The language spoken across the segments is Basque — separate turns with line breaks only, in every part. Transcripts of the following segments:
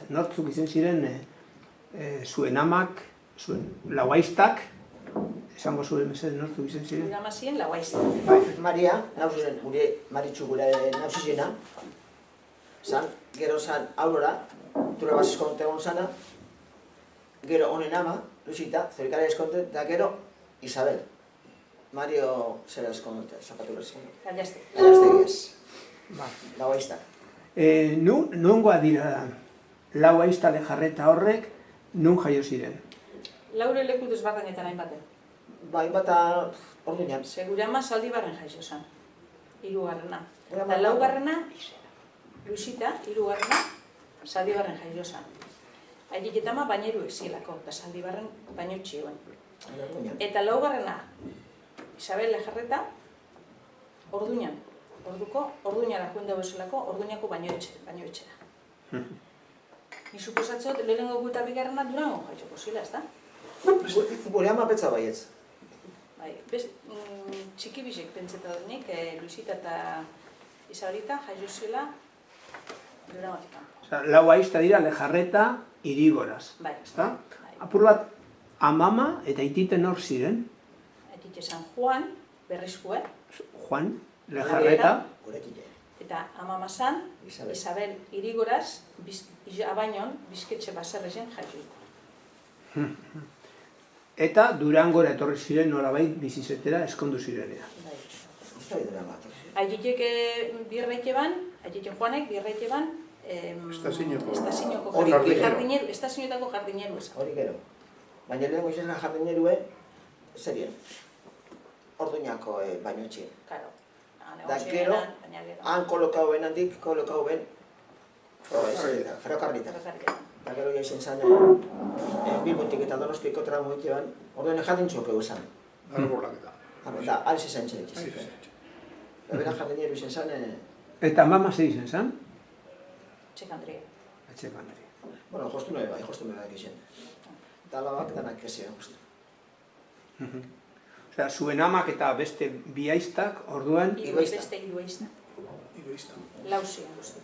nortzuk izan ziren zuen amak, zuen lauaiztak, esango zuen mesedez nortzuk izan ziren.
Gure amazien lauaizta.
Maria, nauziren, gure Maritxu gure nauzizena, zan, gero zan Aurora, tura basizko egon zana, gero honen ama, Luisita, zorikara eskonte, eta gero Isabel. Mario zera eskonte, zapatura eskonte.
Gallazte.
Gallaztegiez. Lauaiztak.
Nungoa dira lauaizta lejarreta horrek, nun jaio ziren?
Laure leku desbarrenetan hainbaten.
Bai, bata orduñan.
Segure ama Zaldibarren jaio zen. Hirugarrena. Eta laugarrena, Luisita, hirugarrena, Zaldibarren jaio zen. Haiek eta ama baineru ezielako, eta Zaldibarren baino txioen. Eta laugarrena, Isabel lejarreta, orduñan. Orduñara joan dago esolako, orduñako baino etxera. Ni suposatzot, lehenengo guta bigarrena Durango jaitxoko zila, ez da?
Gure ama petza baietz.
Bai, txiki bisek pentseta dut nik, Luisita eta Isabelita jaio zila Durangotik.
Lauaizta dira lejarreta irigoraz.
Bai.
Ezta? Apur bat, amama eta ititen hor ziren.
Aitite San Juan, berrizkue.
Juan, lejarreta.
Eta amama zan, Isabel irigoraz, abainon, bizketxe baserrezen jaio.
Eta Durangora etorri ziren nolabait bizizetera eskondu zirenea.
Aitek birreite ban, Aitek Juanek birreite ban, estazinoko jardineru, estazinotako jardineru esan.
Hori gero. Baina lehenko izan jardinerue, zerien, orduñako baino txien.
Karo.
Da gero, han kolokau ben handik, kolokau ben, ferrokarrita. Da gero ja izan zen, Bilbotik eta Donostiko tramo egite ban, orduan jardin txokeu esan.
Arbolaketa.
Da, aliz esan txeretxe. Da bera jardineru izan zen,
Eta mama ze izan zen?
Txekandria.
Txekandria.
bueno, jostu nahi bai, jostu nahi izan. Eta alabak danak ezio, jostu.
Osea, zuen amak eta beste biaiztak orduan...
Beste hiruaizta.
Iruizta.
Lauzien guzti.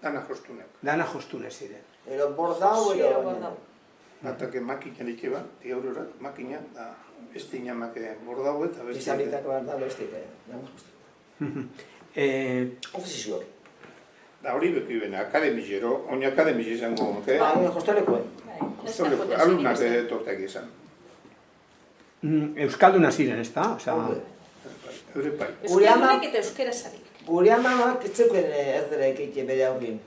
Dana jostunek.
Dana jostune ziren.
Ero bordau,
Ziero bordau.
Atake makinan ikeba, tiaurorak makina, da beste inamak bordau eta beste...
Izabitako behar da beste, jamu jostu. Ofizizioak.
Da hori beku bene, akademizero, oin akademiz izango, oke?
Ba, jostelekuen.
Alunak tortak izan.
Euskalduna ziren, ez da?
Eure pai.
Euskaldunek eta euskera zarik.
Gure amamak etzeuken erdera ekeite bere aurrin.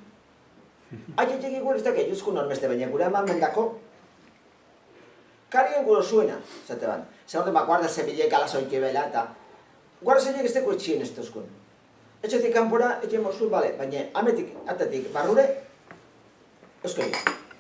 Aietek igual ez dake, juzku normeste, baina gure ama mendako karien gure zuena, zate ban. Zer hori guarda zebilek alazoike bela eta guarda zebilek ez deko etxien ez tozkun. Etxetik kanpora, etxen mozu, bale, baina ametik, atatik, barrure, euskari.